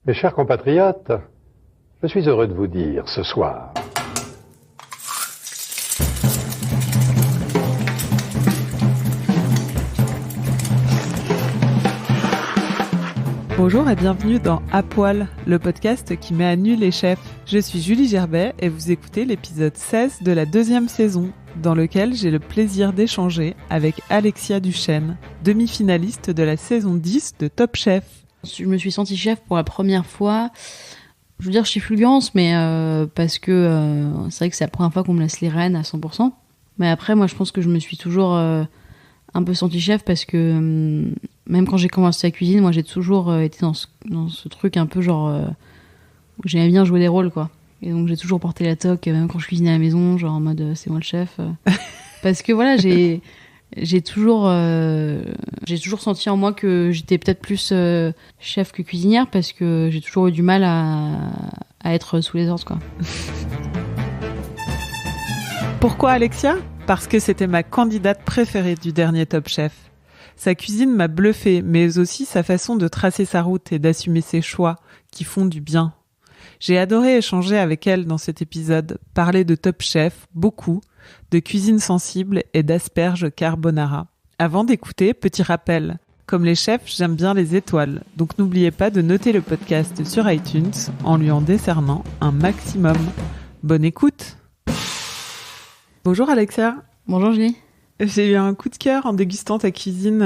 Mes chers compatriotes, je suis heureux de vous dire ce soir Bonjour et bienvenue dans À Poil, le podcast qui met à nu les chefs. Je suis Julie Gerbet et vous écoutez l'épisode 16 de la 2e saison, dans lequel j'ai le plaisir d'échanger avec Alexia Duchesne, demi-finaliste de la saison 10 de Top Chef. Je me suis sentie chef pour la première fois, je veux dire chez Fulgurance, mais parce que c'est vrai que c'est la première fois qu'on me laisse les rênes à 100%. Mais après, moi je pense que je me suis toujours un peu sentie chef parce que même quand j'ai commencé la cuisine, moi j'ai toujours été dans ce truc un peu genre où j'aimais bien jouer des rôles, quoi. Et donc j'ai toujours porté la toque, même quand je cuisinais à la maison, genre en mode c'est moi le chef. Parce que voilà, j'ai toujours senti en moi que j'étais peut-être plus chef que cuisinière, parce que j'ai toujours eu du mal à être sous les ordres, quoi. Pourquoi Alexia ? Parce que c'était ma candidate préférée du dernier Top Chef. Sa cuisine m'a bluffée, mais aussi sa façon de tracer sa route et d'assumer ses choix qui font du bien. J'ai adoré échanger avec elle dans cet épisode, parler de Top Chef, beaucoup, de cuisine sensible et d'asperges carbonara. Avant d'écouter, petit rappel. Comme les chefs, j'aime bien les étoiles, donc n'oubliez pas de noter le podcast sur iTunes en lui en décernant un maximum. Bonne écoute. Bonjour Alexia. Bonjour Julie. J'ai eu un coup de cœur en dégustant ta cuisine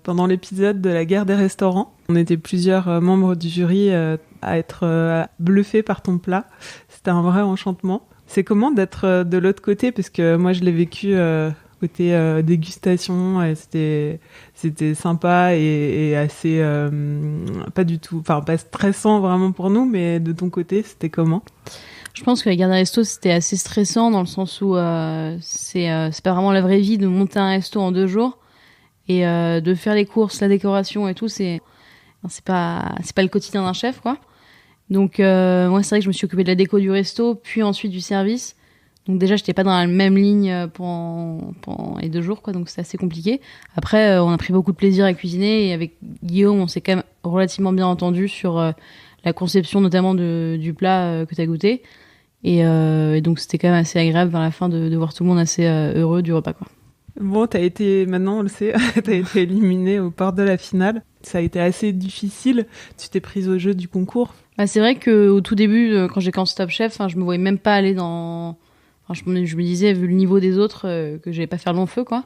pendant l'épisode de la guerre des restaurants. On était plusieurs membres du jury à être bluffés par ton plat. C'était un vrai enchantement. C'est comment d'être de l'autre côté, parce que moi je l'ai vécu côté dégustation, et c'était sympa et assez pas du tout, enfin pas stressant vraiment pour nous, mais de ton côté c'était comment ? Je pense que la guerre des restos, c'était assez stressant dans le sens où c'est pas vraiment la vraie vie de monter un resto en 2 jours et de faire les courses, la décoration et tout, c'est pas le quotidien d'un chef, quoi. Donc moi c'est vrai que je me suis occupée de la déco du resto, puis ensuite du service. Donc déjà j'étais pas dans la même ligne pendant les 2 jours, quoi, donc c'est assez compliqué. Après on a pris beaucoup de plaisir à cuisiner, et avec Guillaume on s'est quand même relativement bien entendu sur la conception notamment du plat que t'as goûté. Et donc c'était quand même assez agréable vers la fin de voir tout le monde assez heureux du repas, quoi. Bon, maintenant on le sait, t'as été éliminée au port de la finale. Ça a été assez difficile. Tu t'es prise au jeu du concours. Bah, c'est vrai qu'au tout début, quand j'ai commencé Top Chef, je me voyais même pas aller dans... je me disais, vu le niveau des autres, que j'allais pas faire long feu, quoi.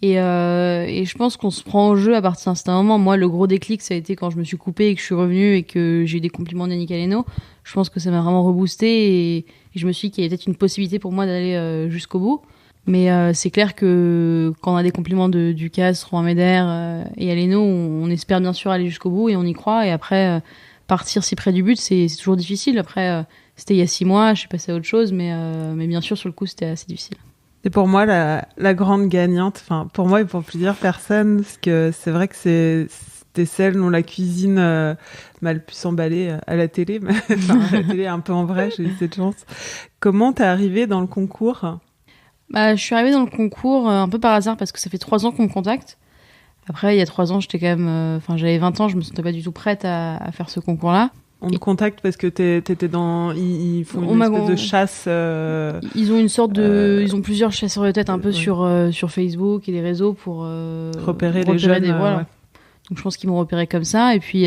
Et je pense qu'on se prend au jeu à partir d'un certain moment. Moi, le gros déclic, ça a été quand je me suis coupée et que je suis revenue et que j'ai eu des compliments d'Yannick Aleno. Je pense que ça m'a vraiment reboosté, et je me suis dit qu'il y avait peut-être une possibilité pour moi d'aller jusqu'au bout. Mais c'est clair que quand on a des compliments de Ducasse, Romain Médère et Aleno, on espère bien sûr aller jusqu'au bout et on y croit. Et après, partir si près du but, c'est toujours difficile. Après, c'était il y a 6 mois, je suis passée à autre chose, mais bien sûr, sur le coup, c'était assez difficile. C'est pour moi la grande gagnante, enfin pour moi et pour plusieurs personnes, parce que c'est vrai que c'était celle dont la cuisine m'a le plus emballée à la télé, mais enfin, à la télé un peu en vrai, j'ai eu cette chance. Comment t'es arrivée dans le concours ? Bah, je suis arrivée dans le concours un peu par hasard, parce que ça fait 3 ans qu'on me contacte. Après, il y a 3 ans, j'étais quand même, j'avais 20 ans, je me sentais pas du tout prête à faire ce concours-là. On te contacte parce que t'étais dans... Ils font une espèce de chasse... Ils ont une sorte de... Ils ont plusieurs chasseurs de tête un peu ouais. sur Facebook et les réseaux pour... repérer les jeunes. Voilà. Ouais. Donc je pense qu'ils m'ont repéré comme ça. Et puis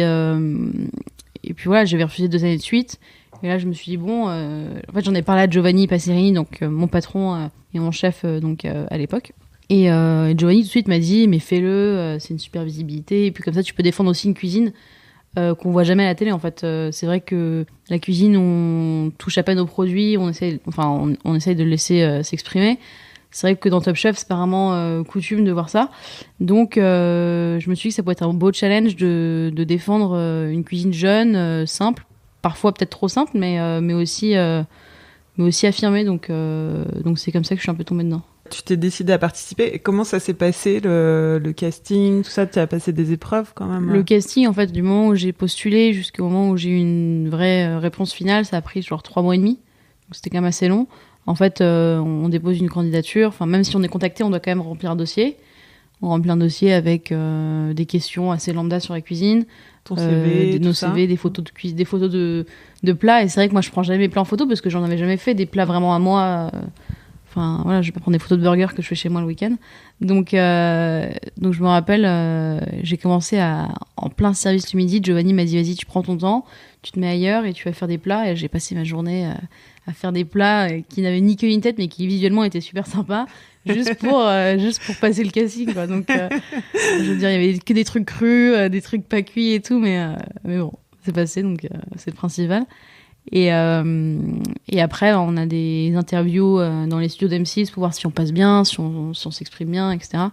voilà, j'avais refusé 2 années de suite. Et là, je me suis dit, bon... en fait, j'en ai parlé à Giovanni Passerini, donc mon patron et mon chef à l'époque. Et Giovanni, tout de suite, m'a dit, mais fais-le, c'est une super visibilité. Et puis comme ça, tu peux défendre aussi une cuisine qu'on voit jamais à la télé, en fait. C'est vrai que la cuisine, on touche à peine aux produits, on essaye de le laisser s'exprimer. C'est vrai que dans Top Chef, c'est pas vraiment coutume de voir ça. Donc, je me suis dit que ça pourrait être un beau challenge de défendre une cuisine jeune, simple, parfois peut-être trop simple, mais aussi affirmée. Donc c'est comme ça que je suis un peu tombée dedans. Tu t'es décidée à participer. Et comment ça s'est passé, le casting, tout ça ? Tu as passé des épreuves quand même ? Le casting, en fait, du moment où j'ai postulé jusqu'au moment où j'ai eu une vraie réponse finale, ça a pris genre 3 mois et demi. Donc c'était quand même assez long. En fait, on dépose une candidature. Enfin, même si on est contacté, on doit quand même remplir un dossier. On remplit un dossier avec des questions assez lambda sur la cuisine. Ton CV, nos CV, des photos de cuisine, des photos de plats. Et c'est vrai que moi, je prends jamais mes plats en photo parce que j'en avais jamais fait des plats vraiment à moi. Enfin, voilà, je vais pas prendre des photos de burgers que je fais chez moi le week-end. Donc je me rappelle, j'ai commencé en plein service du midi. Giovanni m'a dit, vas-y, tu prends ton temps, tu te mets ailleurs et tu vas faire des plats. Et j'ai passé ma journée à faire des plats qui n'avaient ni queue ni tête, mais qui visuellement étaient super sympas, juste pour passer le casting, quoi. Donc, je veux dire, il y avait que des trucs crus, des trucs pas cuits et tout, mais bon, c'est passé, donc c'est le principal. Et après, on a des interviews dans les studios d'M6 pour voir si on passe bien, si on s'exprime bien, etc.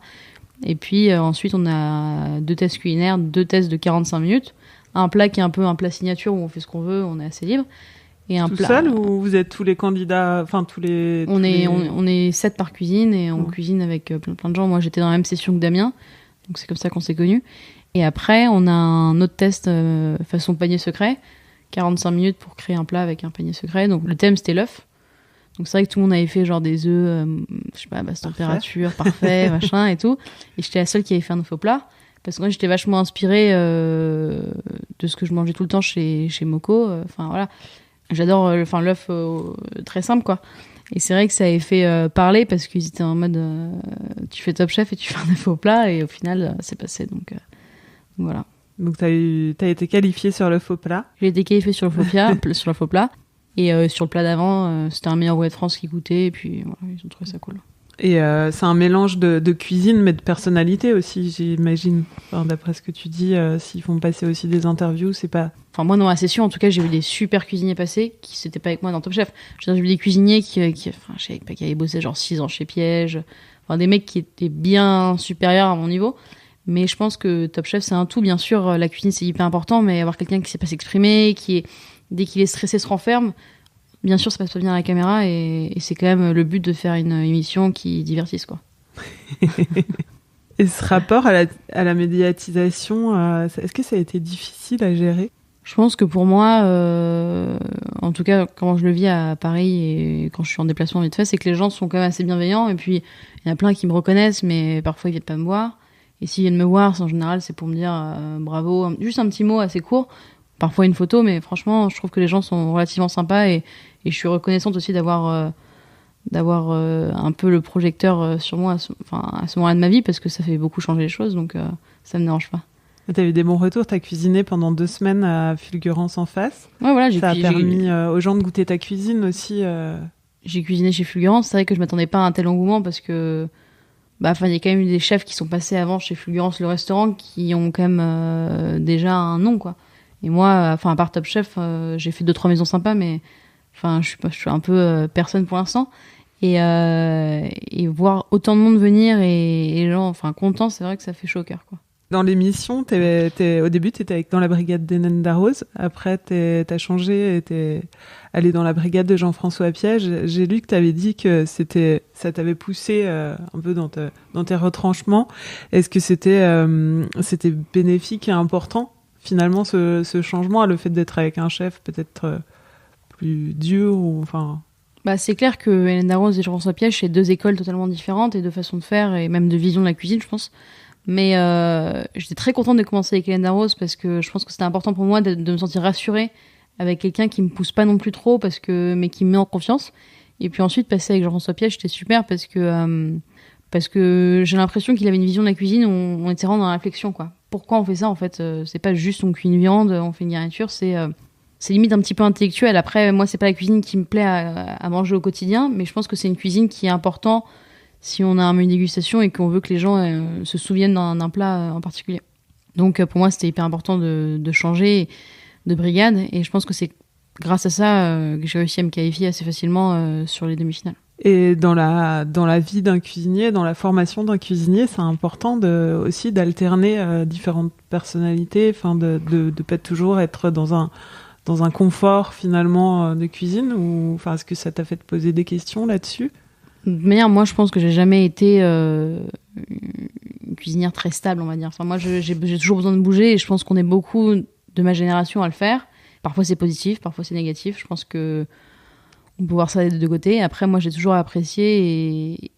Et puis ensuite, on a 2 tests culinaires, 2 tests de 45 minutes. Un plat qui est un peu un plat signature où on fait ce qu'on veut, on est assez libre. Et un tout plat... seul ou vous êtes tous les candidats, enfin tous les... On est 7 par cuisine et on cuisine avec plein de gens. Moi, j'étais dans la même session que Damien, donc c'est comme ça qu'on s'est connus. Et après, on a un autre test façon panier secret. 45 minutes pour créer un plat avec un panier secret. Donc le thème c'était l'œuf. Donc c'est vrai que tout le monde avait fait genre des œufs, je sais pas, à basse température, parfait, machin et tout. Et j'étais la seule qui avait fait un faux plat. Parce que moi j'étais vachement inspirée de ce que je mangeais tout le temps chez Moco. Enfin voilà. J'adore l'œuf très simple quoi. Et c'est vrai que ça avait fait parler parce qu'ils étaient en mode tu fais Top Chef et tu fais un faux plat. Et au final c'est passé. Donc voilà. Donc t'as été qualifiée sur le faux plat. J'ai été qualifiée sur le faux plat. Et sur le plat d'avant, c'était un meilleur Wet France qui goûtait. Et puis voilà, ils ont trouvé ça cool. Et c'est un mélange de cuisine, mais de personnalité aussi, j'imagine. Enfin, d'après ce que tu dis, s'ils font passer aussi des interviews, c'est pas... Enfin, moi, dans la session, en tout cas, j'ai vu des super cuisiniers passer, qui c'était pas avec moi dans Top Chef. J'ai vu des cuisiniers qui enfin, je sais pas, qui avaient bossé genre 6 ans chez Piège. Enfin, des mecs qui étaient bien supérieurs à mon niveau. Mais je pense que Top Chef, c'est un tout. Bien sûr, la cuisine, c'est hyper important, mais avoir quelqu'un qui sait pas s'exprimer, dès qu'il est stressé, se renferme, bien sûr, ça passe pas bien à la caméra, et c'est quand même le but de faire une émission qui divertisse, quoi. Et ce rapport à la médiatisation, est-ce que ça a été difficile à gérer ? Je pense que pour moi, en tout cas, comment je le vis à Paris et quand je suis en déplacement vite fait, c'est que les gens sont quand même assez bienveillants, et puis il y en a plein qui me reconnaissent, mais parfois ils viennent pas me voir. Et s'ils viennent me voir, en général, c'est pour me dire bravo, juste un petit mot assez court, parfois une photo, mais franchement, je trouve que les gens sont relativement sympas, et je suis reconnaissante aussi d'avoir un peu le projecteur sur moi à ce moment-là de ma vie, parce que ça fait beaucoup changer les choses, donc ça me dérange pas. T'as eu des bons retours, t'as cuisiné pendant 2 semaines à Fulgurance en face. Ouais, voilà, ça a permis aux gens de goûter ta cuisine aussi. J'ai cuisiné chez Fulgurance, c'est vrai que je m'attendais pas à un tel engouement, parce que il y a quand même eu des chefs qui sont passés avant chez Fulgurance, le restaurant, qui ont quand même déjà un nom, quoi. Et moi, à part Top Chef, j'ai fait 2-3 maisons sympas, mais je suis un peu personne pour l'instant. Et voir autant de monde venir et les gens contents, c'est vrai que ça fait chaud au cœur, quoi. Dans l'émission, au début, t'étais dans la brigade d'Hélène Darroze. Après, t'as changé et t'es allé dans la brigade de Jean-François Piège. J'ai lu que t'avais dit que ça t'avait poussé un peu dans tes retranchements. Est-ce que c'était bénéfique et important, finalement, ce changement, le fait d'être avec un chef peut-être plus dur ou c'est clair que Hélène Darroze et Jean-François Piège, c'est 2 écoles totalement différentes et 2 façons de faire et même de vision de la cuisine, je pense. Mais j'étais très contente de commencer avec Hélène Darroze parce que je pense que c'était important pour moi de me sentir rassurée avec quelqu'un qui me pousse pas non plus trop mais qui me met en confiance. Et puis ensuite passer avec Jean-François Piège, c'était super parce que j'ai l'impression qu'il avait une vision de la cuisine où on était vraiment dans la réflexion, quoi. Pourquoi on fait ça en fait? C'est pas juste on cuit une viande, on fait une garniture, c'est limite un petit peu intellectuel. Après, moi c'est pas la cuisine qui me plaît à manger au quotidien, mais je pense que c'est une cuisine qui est importante si on a un menu dégustation et qu'on veut que les gens se souviennent d'un plat en particulier. Donc pour moi, c'était hyper important de changer de brigade, et je pense que c'est grâce à ça que j'ai réussi à me qualifier assez facilement sur les demi-finales. Et dans la vie d'un cuisinier, dans la formation d'un cuisinier, c'est important aussi d'alterner différentes personnalités, de pas toujours être dans un confort finalement de cuisine, ou est-ce que ça t'a fait te poser des questions là-dessus? De toute manière, moi, je pense que j'ai jamais été une cuisinière très stable, on va dire. Moi, j'ai toujours besoin de bouger, et je pense qu'on est beaucoup de ma génération à le faire. Parfois, c'est positif, parfois, c'est négatif. Je pense que on peut voir ça des 2 côtés. Après, moi, j'ai toujours apprécié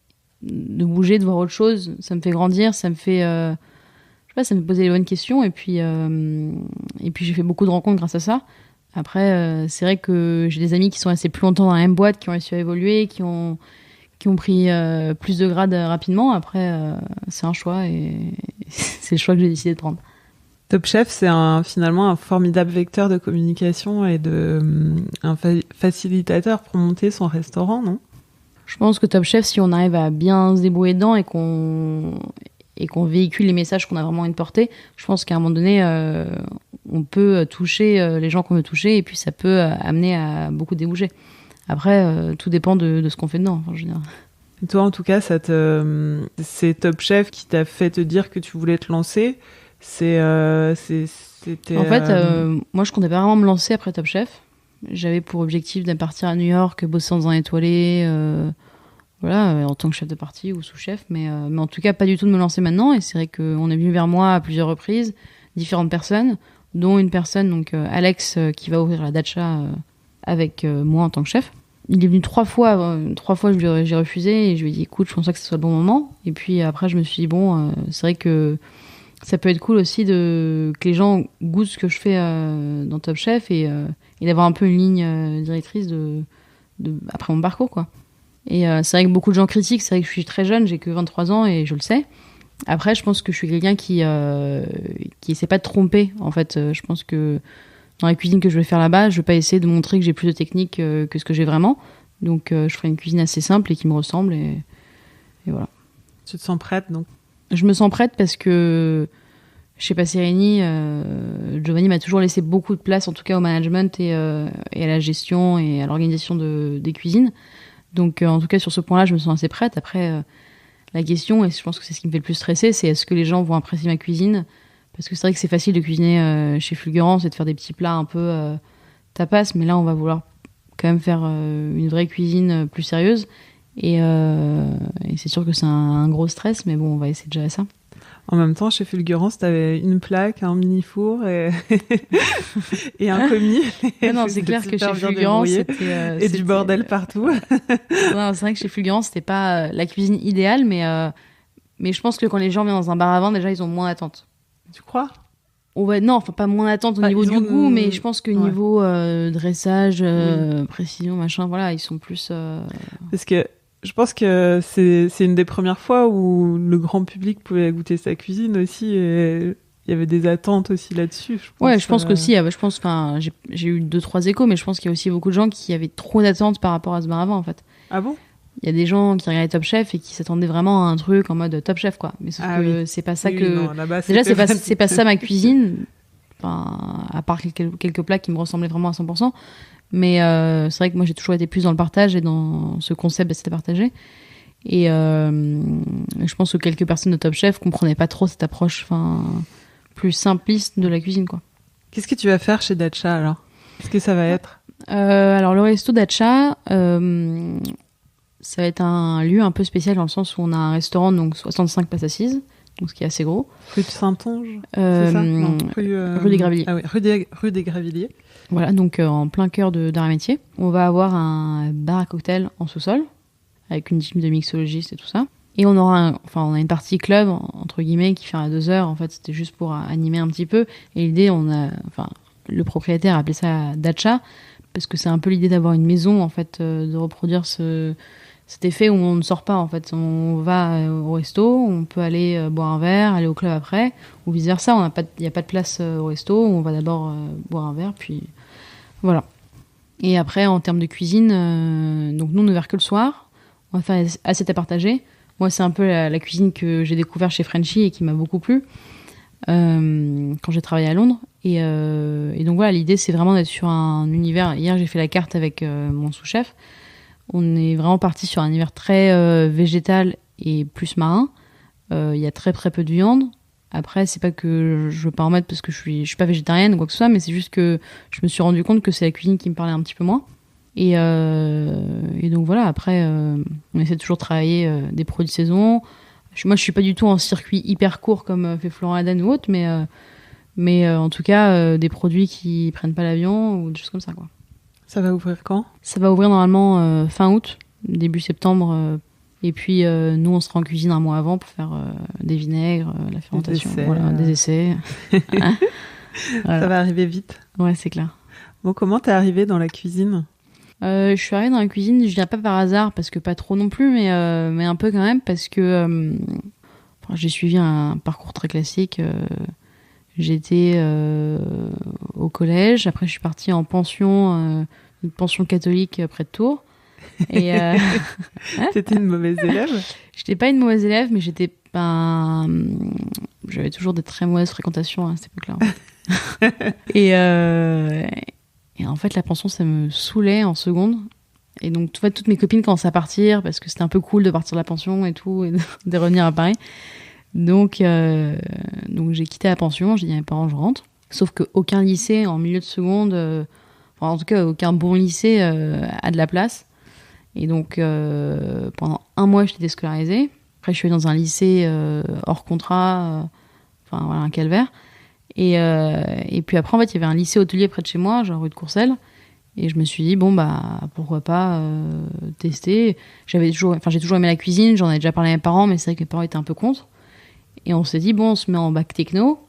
de bouger, de voir autre chose. Ça me fait grandir, ça me fait, je sais pas, ça me fait poser les bonnes questions. Et puis j'ai fait beaucoup de rencontres grâce à ça. Après, c'est vrai que j'ai des amis qui sont restés plus longtemps dans la même boîte, qui ont réussi à évoluer, qui ont pris plus de grades rapidement. Après, c'est un choix et c'est le choix que j'ai décidé de prendre. Top Chef, c'est finalement un formidable vecteur de communication et un facilitateur pour monter son restaurant, non ? Je pense que Top Chef, si on arrive à bien se débrouiller dedans et qu'on véhicule les messages qu'on a vraiment envie de porter, je pense qu'à un moment donné, on peut toucher les gens qu'on veut toucher et puis ça peut amener à beaucoup déboucher. Après, tout dépend de ce qu'on fait dedans. Enfin, je veux dire. Et toi, en tout cas, c'est Top Chef qui t'a fait te dire que tu voulais te lancer. C'était. En fait, moi, je comptais pas vraiment me lancer après Top Chef. J'avais pour objectif de partir à New York, bosser dans un étoilé, voilà, en tant que chef de partie ou sous-chef, mais en tout cas, pas du tout de me lancer maintenant. Et c'est vrai qu'on est venu vers moi à plusieurs reprises, différentes personnes, dont une personne, donc Alex, qui va ouvrir la Dacha avec moi en tant que chef. Il est venu 3 fois. 3 fois, j'ai refusé et je lui ai dit, écoute, je pense pas que ce soit le bon moment. Et puis après, je me suis dit, bon, c'est vrai que ça peut être cool aussi que les gens goûtent ce que je fais dans Top Chef et d'avoir un peu une ligne directrice après mon parcours, quoi. Et c'est vrai que beaucoup de gens critiquent, c'est vrai que je suis très jeune, j'ai que 23 ans et je le sais. Après, je pense que je suis quelqu'un qui essaie pas de tromper, en fait. Je pense que dans la cuisine que je vais faire là-bas, je vais pas essayer de montrer que j'ai plus de technique que ce que j'ai vraiment. Donc, je ferai une cuisine assez simple et qui me ressemble et voilà. Tu te sens prête, donc? Je me sens prête parce que chez Passerini, Giovanni m'a toujours laissé beaucoup de place, en tout cas au management et à la gestion et à l'organisation des cuisines. Donc, en tout cas, sur ce point-là, je me sens assez prête. Après, la question, et je pense que c'est ce qui me fait le plus stresser, c'est est-ce que les gens vont apprécier ma cuisine ? Parce que c'est vrai que c'est facile de cuisiner chez Fulgurance et de faire des petits plats un peu tapas, mais là, on va vouloir quand même faire une vraie cuisine plus sérieuse. Et c'est sûr que c'est un gros stress, mais bon, on va essayer de gérer ça. En même temps, chez Fulgurance, t'avais une plaque, un mini-four et un commis. Non, c'est clair que chez Fulgurance, c'était du bordel partout. Non, c'est vrai que chez Fulgurance, c'était pas la cuisine idéale, mais je pense que quand les gens viennent dans un bar à vin, déjà, ils ont moins d'attente. Tu crois ? Non, enfin pas moins d'attente au niveau du goût, mais je pense que niveau dressage, précision, machin, voilà, ils sont plus... Parce que je pense que c'est une des premières fois où le grand public pouvait goûter sa cuisine aussi, et il y avait des attentes aussi là-dessus. Je pense qu'aussi, j'ai eu 2-3 échos, mais je pense qu'il y a aussi beaucoup de gens qui avaient trop d'attentes par rapport à ce bar à vin, en fait. Ah bon ? Il y a des gens qui regardaient Top Chef et qui s'attendaient vraiment à un truc en mode Top Chef, quoi. Mais sauf que c'est pas ça que... Non, là-bas, déjà, c'est pas ça ma cuisine. Enfin, à part quelques plats qui me ressemblaient vraiment à 100%. Mais c'est vrai que moi, j'ai toujours été plus dans le partage et dans ce concept de partager. Et je pense que quelques personnes de Top Chef comprenaient pas trop cette approche plus simpliste de la cuisine, quoi. Qu'est-ce que tu vas faire chez Dacha, alors ? Qu'est-ce que ça va être ? Alors, le resto Dacha... ça va être un lieu un peu spécial dans le sens où on a un restaurant, donc 65 places assises, donc ce qui est assez gros. Rue de Saintonge, c'est ça ? Non, rue des Gravilliers. Ah oui, rue des Gravilliers. Voilà, donc en plein cœur d'art et métier. On va avoir un bar à cocktail en sous-sol, avec une team de mixologistes et tout ça. Et on aura on a une partie club, entre guillemets, qui fait à 2 heures. En fait, c'était juste pour animer un petit peu. Et l'idée, le propriétaire a appelé ça Dacha, parce que c'est un peu l'idée d'avoir une maison, en fait, de reproduire cet effet où on ne sort pas, en fait. On va au resto, on peut aller boire un verre, aller au club après, ou vice versa. Il n'y a pas de place au resto, on va d'abord boire un verre, puis voilà. Et après, en termes de cuisine, donc nous, on ne verra que le soir. On va faire assiette à partager. Moi, c'est un peu la cuisine que j'ai découvert chez Frenchy et qui m'a beaucoup plu quand j'ai travaillé à Londres. Et donc voilà, l'idée, c'est vraiment d'être sur un univers. Hier, j'ai fait la carte avec mon sous-chef. On est vraiment parti sur un univers très végétal et plus marin. Il y a très très peu de viande. Après, c'est pas que je veux pas en mettre parce que je suis pas végétarienne ou quoi que ce soit, mais c'est juste que je me suis rendu compte que c'est la cuisine qui me parlait un petit peu moins. Et donc voilà, après, on essaie de toujours travailler des produits de saison. Moi, je suis pas du tout en circuit hyper court comme fait Florent Aden ou autre, mais en tout cas, des produits qui prennent pas l'avion ou des choses comme ça, quoi. Ça va ouvrir quand ? Ça va ouvrir normalement fin août, début septembre. Et puis nous, on sera en cuisine un mois avant pour faire des vinaigres, la fermentation, des essais. Voilà. Ça va arriver vite. Ouais, c'est clair. Bon, comment t'es arrivée dans la cuisine ? Je suis arrivée dans la cuisine, je viens pas par hasard, parce que pas trop non plus, mais un peu quand même, parce que j'ai suivi un parcours très classique. J'étais au collège, après je suis partie en pension, une pension catholique près de Tours. Et T'étais une mauvaise élève ? J'étais pas une mauvaise élève, mais j'étais pas. J'avais toujours des très mauvaises fréquentations à cette époque-là. En fait. Et en fait, la pension, ça me saoulait en seconde. Et donc, en fait, toutes mes copines commençaient à partir parce que c'était un peu cool de partir de la pension et tout, et de revenir à Paris. Donc j'ai quitté la pension, j'ai dit à mes parents, je rentre. Sauf qu'aucun lycée en milieu de seconde, enfin, en tout cas, aucun bon lycée a de la place. Et donc, pendant un mois, j'étais déscolarisée. Après, je suis allée dans un lycée hors contrat, enfin, voilà, un calvaire. Et puis après, en fait, il y avait un lycée hôtelier près de chez moi, genre rue de Courcelles. Et je me suis dit, bon, bah, pourquoi pas tester. J'ai toujours aimé la cuisine, j'en ai déjà parlé à mes parents, mais c'est vrai que mes parents étaient un peu contre. Et on s'est dit, bon, on se met en bac techno.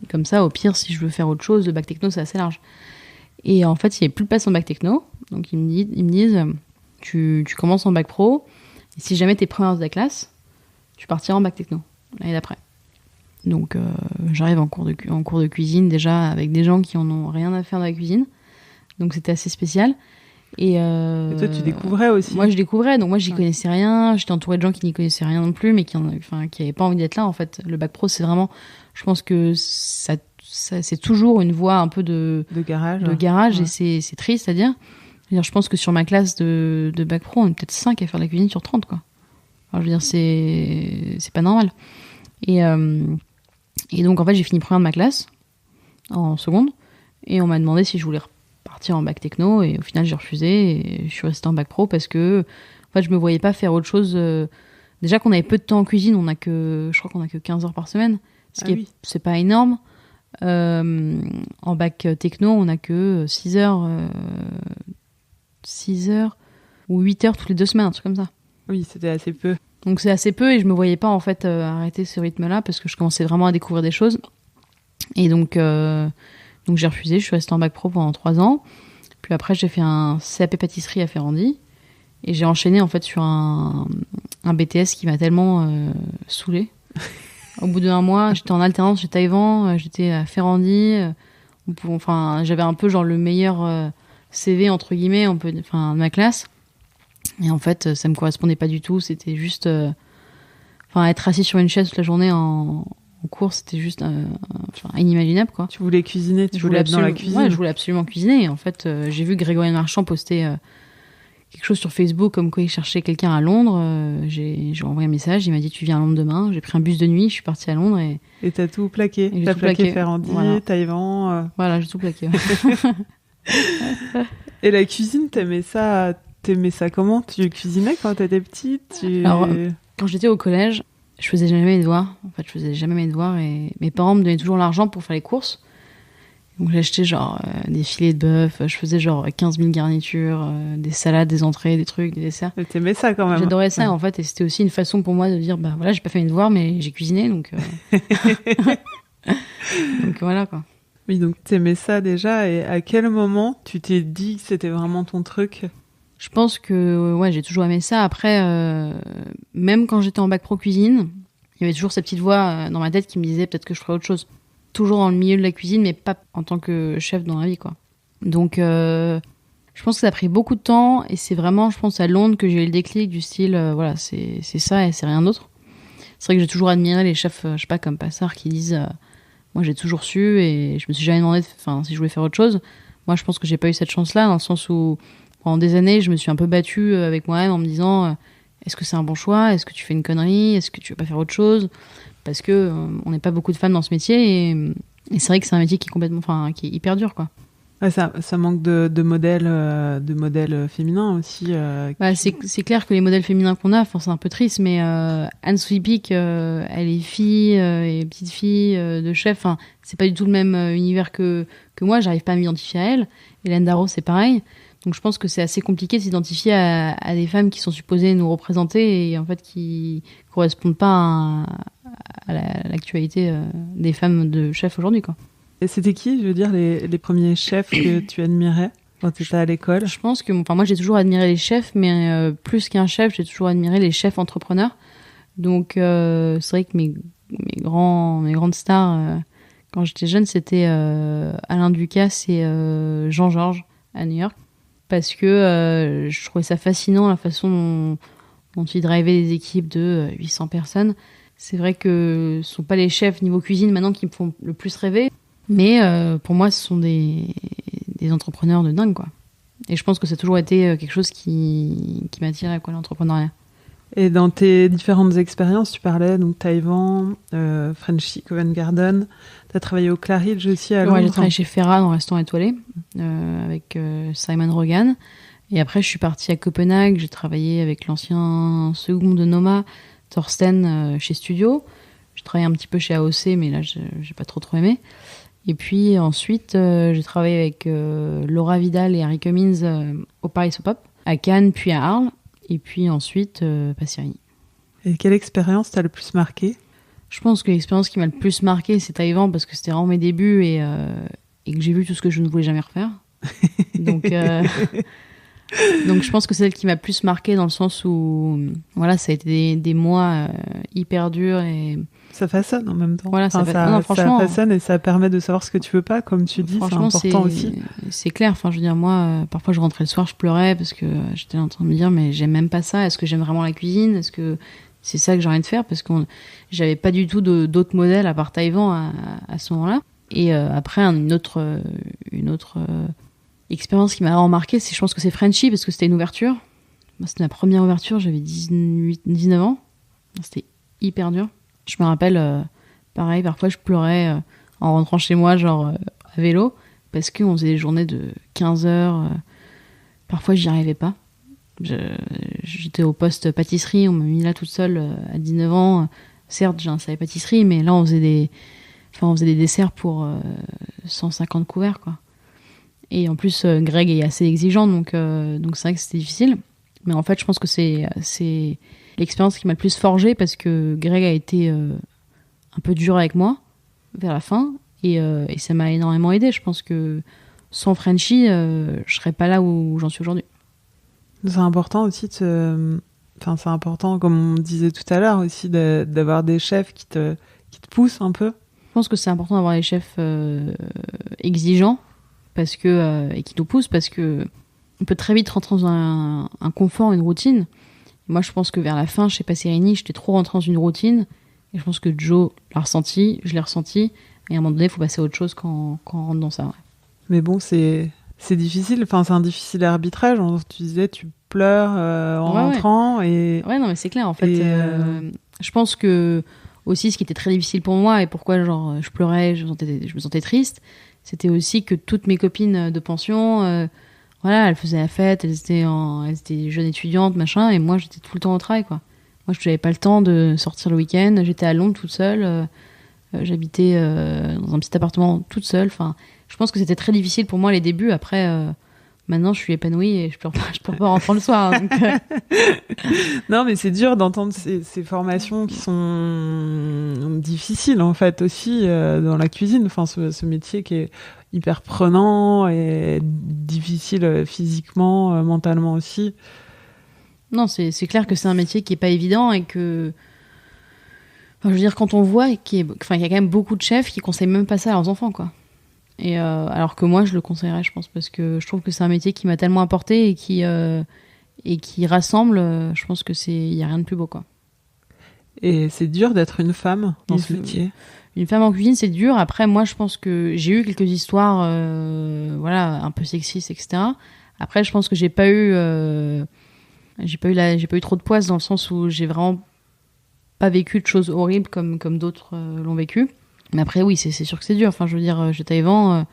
Comme ça, au pire, si je veux faire autre chose, le bac techno, c'est assez large. Et en fait, il n'y avait plus de place en bac techno. Donc, ils me disent, tu commences en bac pro. Et si jamais t'es première de ta classe, tu partiras en bac techno l'année d'après. Donc, j'arrive en cours de cuisine, déjà, avec des gens qui en ont rien à faire dans la cuisine. Donc, c'était assez spécial. Et toi, tu découvrais aussi. Moi, je découvrais, donc moi, j'y connaissais rien. J'étais entourée de gens qui n'y connaissaient rien non plus, mais qui n'avaient pas envie d'être là, en fait. Le bac pro, c'est vraiment... Je pense que ça c'est toujours une voie un peu de garage. Ouais. Et c'est triste à dire. Je pense que sur ma classe de bac pro, on est peut-être 5 à faire de la cuisine sur 30, quoi. Alors, je veux dire, c'est pas normal. Et donc, en fait, j'ai fini première de ma classe, en seconde, et on m'a demandé si je voulais partir en bac techno, et au final j'ai refusé et je suis restée en bac pro parce que en fait je me voyais pas faire autre chose. Déjà qu'on avait peu de temps en cuisine, je crois qu'on a que 15 heures par semaine, c'est pas énorme. En bac techno, on a que 6 heures ou 8 heures toutes les 2 semaines, un truc comme ça. Oui, c'était assez peu. Donc c'est assez peu et je me voyais pas en fait arrêter ce rythme-là parce que je commençais vraiment à découvrir des choses. Et donc j'ai refusé, je suis restée en bac pro pendant 3 ans. Puis après, j'ai fait un CAP pâtisserie à Ferrandi. Et j'ai enchaîné en fait sur un BTS qui m'a tellement saoulée. Au bout d'1 mois, j'étais en alternance chez Taïwan, j'étais à Ferrandi. J'avais un peu genre le meilleur CV entre guillemets, de ma classe. Et en fait, ça me correspondait pas du tout. C'était juste, être assis sur une chaise toute la journée en cours, c'était juste inimaginable, quoi. Tu voulais cuisiner, tu voulais être dans la cuisine. Ouais, je voulais absolument cuisiner. Et en fait, j'ai vu Grégory Marchand poster quelque chose sur Facebook comme quoi il cherchait quelqu'un à Londres. J'ai envoyé un message, il m'a dit tu viens à Londres demain. J'ai pris un bus de nuit, je suis partie à Londres et t'as tout plaqué. T'as plaqué Ferrandi, voilà. Taïwan. Voilà, j'ai tout plaqué. Ouais. Et la cuisine, t'aimais ça comment ? Tu cuisinais quand t'étais petite ? Alors, quand j'étais au collège, je faisais jamais mes devoirs. En fait, je faisais jamais mes devoirs et mes parents me donnaient toujours l'argent pour faire les courses. Donc j'achetais genre des filets de bœuf, je faisais genre 15 000 garnitures, des salades, des entrées, des trucs, des desserts. Et t'aimais ça quand même. J'adorais ça en fait et c'était aussi une façon pour moi de dire bah voilà, j'ai pas fait mes devoirs mais j'ai cuisiné donc donc voilà, quoi. Oui, donc t'aimais ça déjà, et à quel moment tu t'es dit que c'était vraiment ton truc ? Je pense que ouais, j'ai toujours aimé ça. Après, même quand j'étais en bac pro cuisine, il y avait toujours cette petite voix dans ma tête qui me disait peut-être que je ferais autre chose. Toujours dans le milieu de la cuisine, mais pas en tant que chef dans la vie, quoi. Donc, je pense que ça a pris beaucoup de temps, et c'est vraiment, je pense, à Londres que j'ai eu le déclic du style, voilà, c'est ça et c'est rien d'autre. C'est vrai que j'ai toujours admiré les chefs, je sais pas, comme Passard, qui disent, moi j'ai toujours su, et je me suis jamais demandé si je voulais faire autre chose. Moi, je pense que j'ai pas eu cette chance-là, dans le sens où, pendant des années, je me suis un peu battue avec moi-même en me disant, est-ce que c'est un bon choix ? Est-ce que tu fais une connerie ? Est-ce que tu veux pas faire autre chose ? Parce que on n'est pas beaucoup de femmes dans ce métier et c'est vrai que c'est un métier qui est complètement, qui est hyper dur, quoi. Ouais, ça manque de modèles féminins aussi. C'est clair que les modèles féminins qu'on a, c'est un peu triste, mais Anne Souypic, elle est fille et petite fille de chef. C'est pas du tout le même univers que moi. J'arrive pas à m'identifier à elle. Hélène Darroze, c'est pareil. Donc je pense que c'est assez compliqué de s'identifier à des femmes qui sont supposées nous représenter et en fait qui correspondent pas à l'actualité des femmes de chef aujourd'hui, quoi. Et c'était qui, je veux dire, les premiers chefs que tu admirais quand tu étais à l'école? Je pense que moi j'ai toujours admiré les chefs, mais plus qu'un chef, j'ai toujours admiré les chefs entrepreneurs. Donc c'est vrai que mes grandes stars quand j'étais jeune, c'était Alain Ducasse et Jean-Georges à New York. Parce que je trouvais ça fascinant la façon dont ils drivaient des équipes de 800 personnes. C'est vrai que ce sont pas les chefs niveau cuisine maintenant qui me font le plus rêver, mais pour moi ce sont des entrepreneurs de dingue, quoi. Et je pense que ça a toujours été quelque chose qui m'attirait, quoi, l'entrepreneuriat. Et dans tes différentes expériences, tu parlais donc Taïwan, Frenchy, Covent Garden. Tu as travaillé au Claridge aussi à Londres. Ouais, j'ai travaillé chez Ferrat dans le restaurant étoilé avec Simon Rogan. Et après, je suis partie à Copenhague. J'ai travaillé avec l'ancien second de Noma, Thorsten, chez Studio. J'ai travaillé un petit peu chez AOC, mais là, j'ai pas trop aimé. Et puis ensuite, j'ai travaillé avec Laura Vidal et Harry Cummins au Paris Soap Pop, à Cannes, puis à Arles. Et puis ensuite, Passirigny. Et quelle expérience t'a le plus marqué? Je pense que l'expérience qui m'a le plus marqué, c'est Taïwan, parce que c'était vraiment mes débuts et que j'ai vu tout ce que je ne voulais jamais refaire. Donc je pense que c'est celle qui m'a plus marqué dans le sens où voilà, ça a été des mois hyper durs et ça façonne en même temps. Voilà, ça façonne et ça permet de savoir ce que tu veux pas, comme tu dis, c'est important aussi. C'est clair. Enfin, je veux dire, moi, parfois je rentrais le soir, je pleurais parce que j'étais en train de me dire, mais j'aime même pas ça. Est-ce que j'aime vraiment la cuisine? Est-ce que c'est ça que j'ai envie de faire? Parce que j'avais pas du tout d'autres modèles à part Taïwan à ce moment-là. Et après, une autre expérience qui m'a vraiment marqué, je pense que c'est Frenchy, parce que c'était une ouverture. Moi, c'était ma première ouverture, j'avais 19 ans. C'était hyper dur. Je me rappelle, pareil, parfois je pleurais en rentrant chez moi, genre à vélo, parce qu'on faisait des journées de 15 heures. Parfois, j'y arrivais pas. J'étais au poste pâtisserie, on m'a mis là toute seule à 19 ans. Certes, j'ai un savais pâtisserie, mais là, on faisait des desserts pour 150 couverts, quoi. Et en plus, Greg est assez exigeant, donc c'est vrai que c'était difficile. Mais en fait, je pense que c'est l'expérience qui m'a le plus forgée, parce que Greg a été un peu dur avec moi vers la fin, et ça m'a énormément aidé. Je pense que sans Frenchy, je serais pas là où j'en suis aujourd'hui. C'est important aussi c'est important, comme on disait tout à l'heure aussi, d'avoir des chefs qui te poussent un peu. Je pense que c'est important d'avoir des chefs exigeants, parce que et qui nous poussent, parce que on peut très vite rentrer dans un confort, une routine. Et moi, je pense que vers la fin, chez Passirigny, j'étais trop rentrée dans une routine, et je pense que Joe l'a ressenti, je l'ai ressenti, et à un moment donné, il faut passer à autre chose quand on rentre dans ça. Ouais. Mais bon, c'est difficile, c'est un difficile arbitrage. Tu disais, tu pleures en rentrant. Ouais. Ouais, non, mais c'est clair, en fait. Je pense que aussi, ce qui était très difficile pour moi, et pourquoi je pleurais, je me sentais triste, c'était aussi que toutes mes copines de pension, voilà, elles faisaient la fête, elles étaient jeunes étudiantes, machin, et moi, j'étais tout le temps au travail, quoi. Moi, je n'avais pas le temps de sortir le week-end, j'étais à Londres toute seule, j'habitais dans un petit appartement toute seule, enfin, je pense que c'était très difficile pour moi les débuts. Après, maintenant, je suis épanouie et je pleure pas en rentrant le soir. Hein, donc, Non, mais c'est dur d'entendre ces formations qui sont difficiles, en fait, aussi dans la cuisine. Enfin, ce métier qui est hyper prenant et difficile physiquement, mentalement aussi. Non, c'est clair que c'est un métier qui est pas évident et que... Enfin, je veux dire, quand on voit qu'il y a quand même beaucoup de chefs qui conseillent même pas ça à leurs enfants, quoi. Et alors que moi, je le conseillerais, je pense, parce que je trouve que c'est un métier qui m'a tellement apporté et qui rassemble. Je pense que il y a rien de plus beau, quoi. Et c'est dur d'être une femme dans ce métier. Une femme en cuisine, c'est dur. Après, moi, je pense que j'ai eu quelques histoires, voilà, un peu sexistes, etc. Après, je pense que j'ai pas eu trop de poisse, dans le sens où j'ai vraiment pas vécu de choses horribles comme d'autres l'ont vécu. Mais après, oui, c'est sûr que c'est dur. Enfin, je veux dire, chez Taïwan,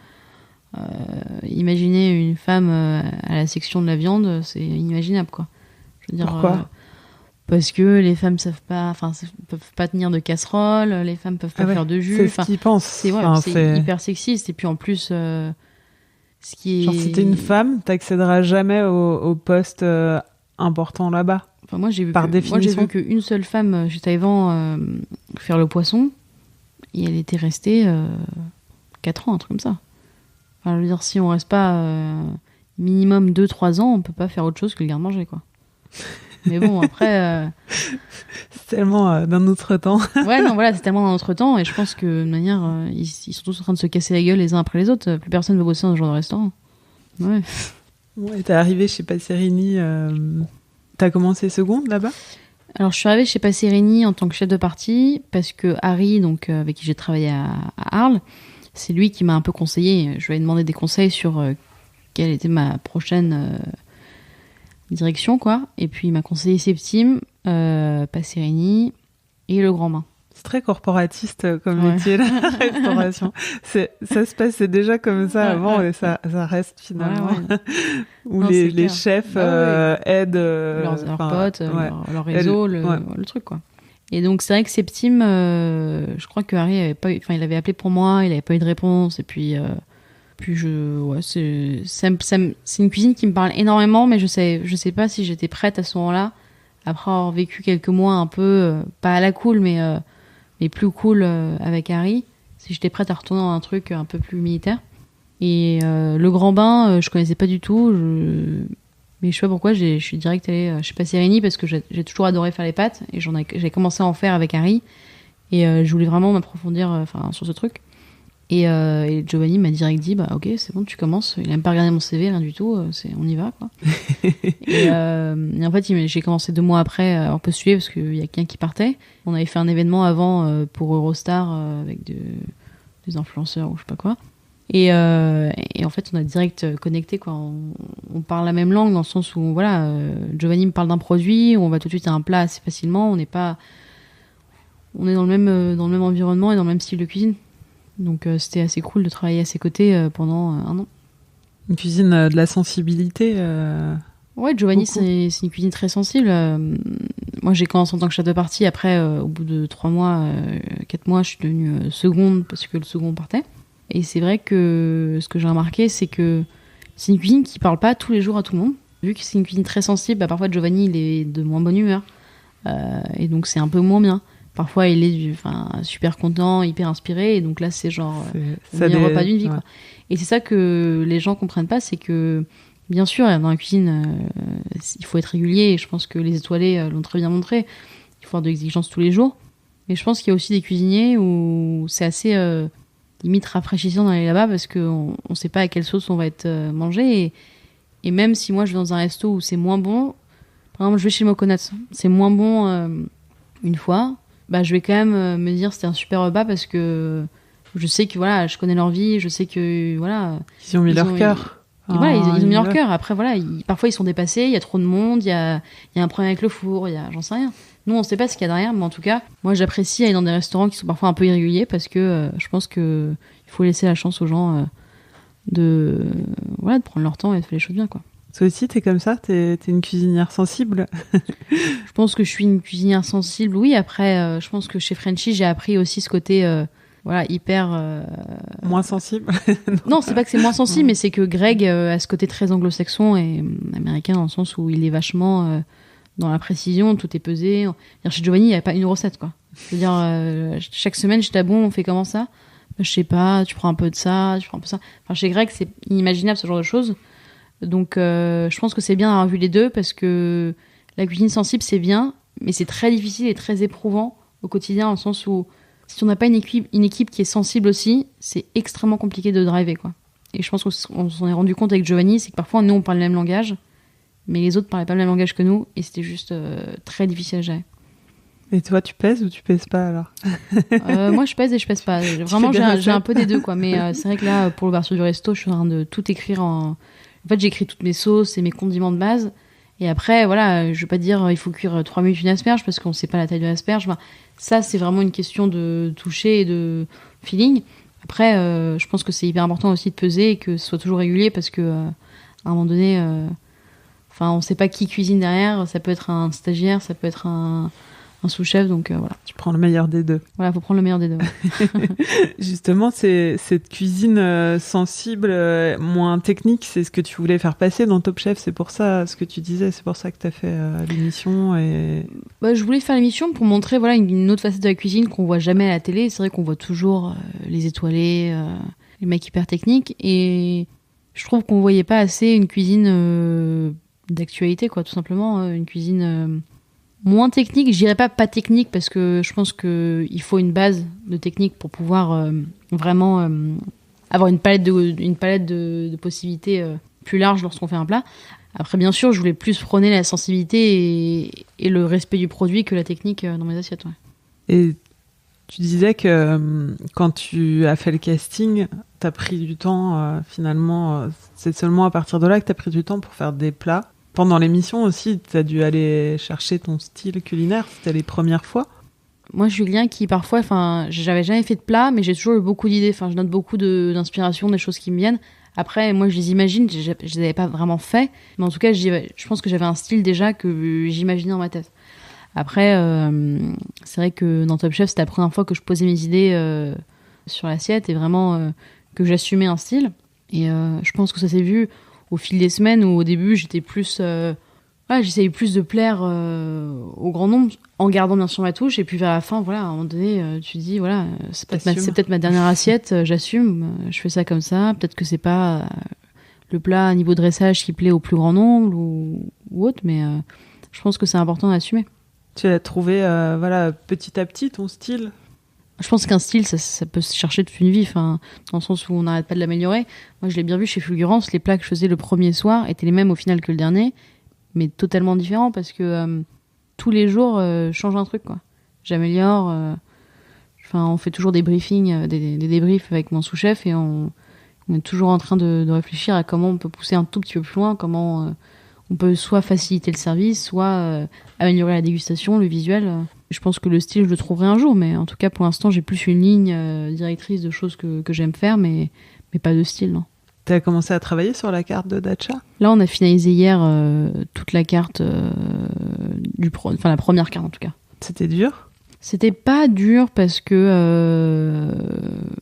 Imaginer une femme à la section de la viande, c'est inimaginable, quoi. Je veux dire, pourquoi parce que les femmes peuvent pas tenir de casserole, les femmes peuvent pas faire de jus. C'est ce qu'ils pensent. C'est hyper sexiste. Et puis en plus, ce qui est... Genre, si t'es une femme, t'accéderas jamais au poste important là-bas. Enfin, moi, j'ai vu définition. qu'une seule femme chez Taïwan faire le poisson, et elle était restée 4 ans, un truc comme ça. Enfin, je veux dire, si on reste pas minimum 2-3 ans, on peut pas faire autre chose que le garde-manger, quoi. Mais bon, après... C'est tellement d'un autre temps. Ouais, non, voilà, c'est tellement d'un autre temps, et je pense que, de manière, ils sont tous en train de se casser la gueule les uns après les autres. Plus personne veut bosser dans ce genre de restaurant. Ouais. Ouais, t'es arrivée chez Passerini, t'as commencé seconde là-bas ? Alors, je suis arrivée chez Passerini en tant que chef de partie, parce que Harry, donc, avec qui j'ai travaillé à Arles, c'est lui qui m'a un peu conseillé. Je lui ai demandé des conseils sur quelle était ma prochaine... direction, quoi. Et puis il m'a conseillé Septime, Passerini et Le Grand Bain. C'est très corporatiste comme métier, la restauration. Ça se passait déjà comme ça avant et ça reste finalement. Où les chefs aident leurs potes, leur réseau, le truc, quoi. Et donc c'est vrai que Septime, je crois que Harry il avait appelé pour moi, il avait pas eu de réponse, et puis c'est une cuisine qui me parle énormément, mais je sais pas si j'étais prête à ce moment-là, après avoir vécu quelques mois un peu, pas à la cool, mais plus cool avec Harry, si j'étais prête à retourner dans un truc un peu plus militaire. Et Le Grand Bain, je connaissais pas du tout, mais je sais pas pourquoi, je suis direct allée chez Passerini, parce que j'ai toujours adoré faire les pâtes, et j'ai commencé à en faire avec Harry, et je voulais vraiment m'approfondir sur ce truc. Et Giovanni m'a direct dit, bah ok, c'est bon, tu commences. Il a même pas regardé mon CV, rien du tout. On y va, quoi. et en fait, j'ai commencé 2 mois après à postuler parce qu'il y a quelqu'un qui partait. On avait fait un événement avant pour Eurostar avec des influenceurs ou je sais pas quoi. Et en fait, on a direct connecté, quoi. On parle la même langue dans le sens où, voilà, Giovanni me parle d'un produit, on va tout de suite à un plat assez facilement. On est dans le même environnement et dans le même style de cuisine. Donc c'était assez cool de travailler à ses côtés pendant 1 an. Une cuisine de la sensibilité. Ouais, Giovanni, c'est une cuisine très sensible. Moi, j'ai commencé en tant que chef de partie. Après, au bout de 3 mois, 4 mois, je suis devenue seconde parce que le second partait. Et c'est vrai que ce que j'ai remarqué, c'est que c'est une cuisine qui parle pas tous les jours à tout le monde. Vu que c'est une cuisine très sensible, bah, parfois Giovanni, il est de moins bonne humeur. Et donc, c'est un peu moins bien. Parfois, il est super content, hyper inspiré, et donc là, c'est genre le meilleur repas d'une vie, quoi. Et c'est ça que les gens comprennent pas, c'est que, bien sûr, dans la cuisine, il faut être régulier, et je pense que les étoilés l'ont très bien montré. Il faut avoir de l'exigence tous les jours. Mais je pense qu'il y a aussi des cuisiniers où c'est assez limite rafraîchissant d'aller là-bas, parce qu'on ne sait pas à quelle sauce on va être mangé. Et même si moi, je vais dans un resto où c'est moins bon, par exemple, je vais chez Moconuts, c'est moins bon une fois, bah, je vais quand même me dire c'était un super repas parce que je sais que voilà, je connais leur vie, je sais que voilà, ils ont mis leur cœur. Voilà, ils ont mis leur cœur. Après voilà, parfois ils sont dépassés, il y a trop de monde, il y a un problème avec le four, j'en sais rien. Nous on sait pas ce qu'il y a derrière, mais en tout cas, moi j'apprécie aller dans des restaurants qui sont parfois un peu irréguliers parce que je pense que il faut laisser la chance aux gens de prendre leur temps et de faire les choses bien, quoi. Toi aussi, t'es comme ça, t'es une cuisinière sensible. Je pense que je suis une cuisinière sensible, oui. Après, je pense que chez Frenchy, j'ai appris aussi ce côté, hyper... Moins sensible. Non, c'est pas que c'est moins sensible, mais c'est que Greg a ce côté très anglo-saxon et américain dans le sens où il est vachement dans la précision, tout est pesé. Chez Giovanni, il n'y avait pas une recette, quoi. Je veux dire, chaque semaine, j'étais bon, on fait comment ça ? Je sais pas, tu prends un peu de ça, tu prends un peu ça. Enfin, chez Greg, c'est inimaginable ce genre de choses. Donc je pense que c'est bien d'avoir vu les deux parce que la cuisine sensible c'est bien, mais c'est très difficile et très éprouvant au quotidien dans le sens où si on n'a pas une équipe qui est sensible aussi, c'est extrêmement compliqué de driver, quoi. Et je pense qu'on s'en est rendu compte avec Giovanni, c'est que parfois nous on parle le même langage, mais les autres parlaient pas le même langage que nous et c'était juste très difficile à gérer. Et toi, tu pèses ou tu pèses pas alors ? Moi, je pèse et je pèse pas. Vraiment, j'ai un peu des deux, quoi. Mais c'est vrai que là, pour l'ouverture du resto, je suis en train de tout écrire En fait, j'écris toutes mes sauces et mes condiments de base. Et après, voilà, je vais pas dire il faut cuire 3 minutes une asperge parce qu'on sait pas la taille de l'asperge. Enfin, ça, c'est vraiment une question de toucher et de feeling. Après, je pense que c'est hyper important aussi de peser et que ce soit toujours régulier parce que à un moment donné, on sait pas qui cuisine derrière. Ça peut être un stagiaire, ça peut être un sous-chef, donc voilà. Tu prends le meilleur des deux. Voilà, faut prendre le meilleur des deux. Justement, c'est cette cuisine sensible, moins technique, c'est ce que tu voulais faire passer dans Top Chef. C'est pour ça, ce que tu disais, c'est pour ça que tu as fait l'émission. Et... je voulais faire l'émission pour montrer voilà une autre facette de la cuisine qu'on voit jamais à la télé. C'est vrai qu'on voit toujours les étoilés, les mecs hyper techniques, et je trouve qu'on voyait pas assez une cuisine d'actualité, quoi, tout simplement, une cuisine moins technique. Je dirais pas technique parce que je pense que il faut une base de technique pour pouvoir vraiment avoir une palette de possibilités plus large lorsqu'on fait un plat. Après, bien sûr, je voulais plus prôner la sensibilité et le respect du produit que la technique dans mes assiettes. Ouais. Et tu disais que quand tu as fait le casting, t'as pris du temps, finalement, c'est seulement à partir de là que t'as pris du temps pour faire des plats. Pendant l'émission aussi, t'as dû aller chercher ton style culinaire, c'était les premières fois. Moi, je suis quelqu'un qui, parfois, j'avais jamais fait de plat, mais j'ai toujours eu beaucoup d'idées. Je note beaucoup d'inspiration, des choses qui me viennent. Après, moi, je les imagine, je les avais pas vraiment fait. Mais en tout cas, je pense que j'avais un style déjà que j'imaginais dans ma tête. Après, c'est vrai que dans Top Chef, c'était la première fois que je posais mes idées sur l'assiette et vraiment que j'assumais un style. Et je pense que ça s'est vu au fil des semaines où au début, j'étais plus... j'essayais plus de plaire au grand nombre en gardant bien sûr ma touche. Et puis vers la fin, voilà, à un moment donné, tu dis, voilà, c'est peut-être ma dernière assiette, j'assume, je fais ça comme ça. Peut-être que c'est pas le plat à niveau dressage qui plaît au plus grand nombre ou autre, mais je pense que c'est important d'assumer. Tu as trouvé petit à petit ton style? Je pense qu'un style, ça peut se chercher toute une vie, dans le sens où on n'arrête pas de l'améliorer. Moi, je l'ai bien vu chez Fulgurance, les plats que je faisais le premier soir étaient les mêmes au final que le dernier, mais totalement différents parce que tous les jours, je change un truc, quoi. J'améliore. On fait toujours des briefings, des débriefs avec mon sous-chef et on est toujours en train de réfléchir à comment on peut pousser un tout petit peu plus loin, comment on peut soit faciliter le service, soit améliorer la dégustation, le visuel. Je pense que le style, je le trouverai un jour, mais en tout cas, pour l'instant, j'ai plus une ligne directrice de choses que j'aime faire, mais pas de style, non. Tu as commencé à travailler sur la carte de Dacha? Là, on a finalisé hier toute la carte, la première carte en tout cas. C'était dur? C'était pas dur parce que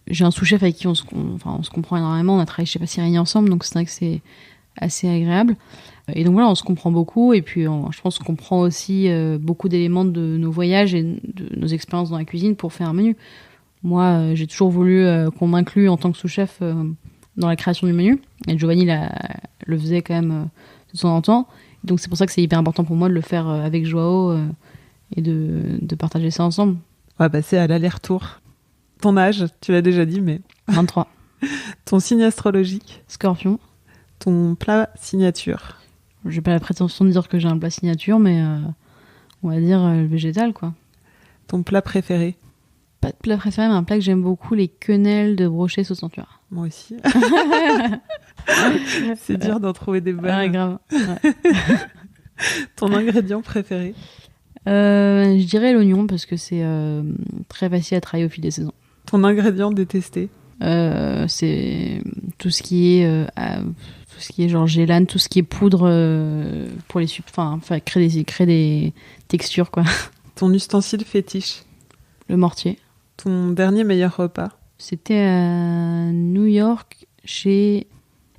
j'ai un sous-chef avec qui on se comprend énormément. On a travaillé chez Passirigny ensemble, donc c'est vrai que c'est assez agréable. Et donc voilà, on se comprend beaucoup et puis je pense qu'on comprend aussi beaucoup d'éléments de nos voyages et de nos expériences dans la cuisine pour faire un menu. Moi, j'ai toujours voulu qu'on m'inclue en tant que sous-chef dans la création du menu. Et Giovanni le faisait quand même de temps en temps. Donc c'est pour ça que c'est hyper important pour moi de le faire avec Joao et de partager ça ensemble. On va passer à l'aller-retour. Ton âge, tu l'as déjà dit, mais... 23. Ton signe astrologique? Scorpion. Ton plat signature? J'ai pas la prétention de dire que j'ai un plat signature, mais on va dire le végétal, quoi. Ton plat préféré? Pas de plat préféré, mais un plat que j'aime beaucoup, les quenelles de brochet sauce Natura. Moi aussi. C'est dur d'en trouver des bonnes. Ouais, grave. Ouais. Ton ingrédient préféré? Je dirais l'oignon, parce que c'est très facile à travailler au fil des saisons. Ton ingrédient détesté? C'est tout ce qui est genre gélane, tout ce qui est poudre pour les créer des textures, quoi. Ton ustensile fétiche? Le mortier. Ton dernier meilleur repas? C'était à New York chez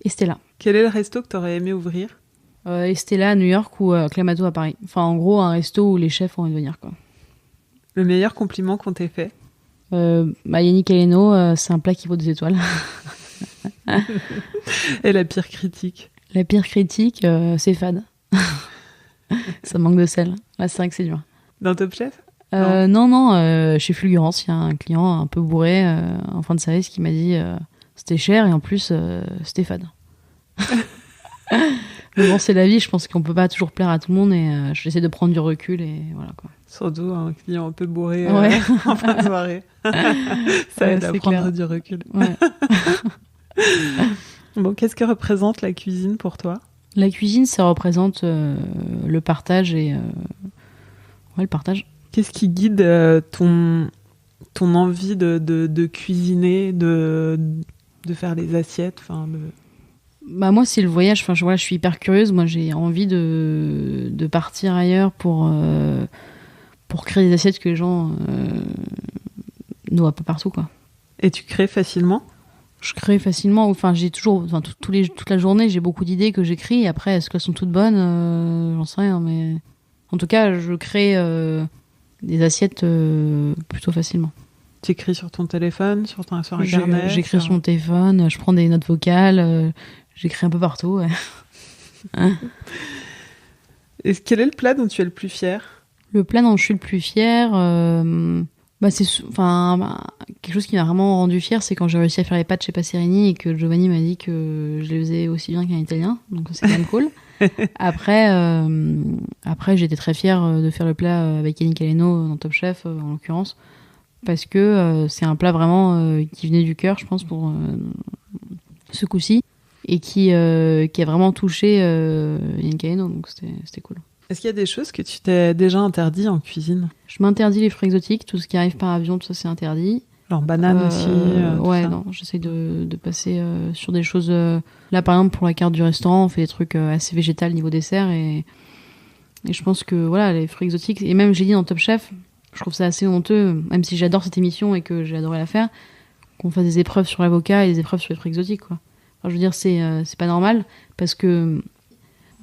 Estella. Quel est le resto que t'aurais aimé ouvrir? Estella à New York ou Clamato à Paris. En gros, un resto où les chefs ont envie de venir, quoi. Le meilleur compliment qu'on t'ait fait? Yannick Aleno, c'est un plat qui vaut 2 étoiles. Et la pire critique? La pire critique, c'est fade. Ça manque de sel. Là, c'est vrai que c'est dur. Dans Top Chef? Non, chez Fulgurance, il y a un client un peu bourré en fin de service qui m'a dit c'était cher et en plus c'était fade. Mais bon, c'est la vie, je pense qu'on peut pas toujours plaire à tout le monde et j'essaie de prendre du recul et voilà, quoi. Surtout un client un peu bourré en fin de soirée. Ça aide à prendre du recul. Ouais. Bon, qu'est-ce que représente la cuisine pour toi? La cuisine, ça représente le partage et le partage. Qu'est-ce qui guide ton ton envie de cuisiner, de faire les assiettes, Bah moi c'est le voyage, enfin je suis hyper curieuse, moi j'ai envie de partir ailleurs pour créer des assiettes que les gens ne voient pas partout quoi. Et tu crées facilement? Je crée facilement, enfin j'ai toujours, enfin toute la journée j'ai beaucoup d'idées que j'écris, après est-ce qu'elles sont toutes bonnes, j'en sais rien, mais en tout cas je crée des assiettes plutôt facilement. Tu écris sur ton téléphone, sur Internet? J'écris sur mon téléphone, je prends des notes vocales, j'écris un peu partout. Ouais. Et quel est le plat dont tu es le plus fier? Le plat dont je suis le plus fière, c'est quelque chose qui m'a vraiment rendu fière, c'est quand j'ai réussi à faire les pâtes chez Passerini et que Giovanni m'a dit que je les faisais aussi bien qu'un Italien, donc c'est quand même cool. Après j'étais très fière de faire le plat avec Yannick Aleno dans Top Chef en l'occurrence, parce que c'est un plat vraiment qui venait du cœur, je pense, pour ce coup-ci, et qui a vraiment touché Yannick Aleno, donc c'était cool. Est-ce qu'il y a des choses que tu t'es déjà interdit en cuisine? Je m'interdis les fruits exotiques, tout ce qui arrive par avion, tout ça c'est interdit. Genre banane aussi ouais, ça. non, j'essaie de passer sur des choses... Là, par exemple, pour la carte du restaurant, on fait des trucs assez végétal niveau dessert, et je pense que, voilà, les fruits exotiques, et même j'ai dit dans Top Chef, je trouve ça assez honteux, même si j'adore cette émission et que j'ai adoré la faire, qu'on fasse des épreuves sur l'avocat et des épreuves sur les fruits exotiques, quoi. Enfin, je veux dire, c'est pas normal, parce que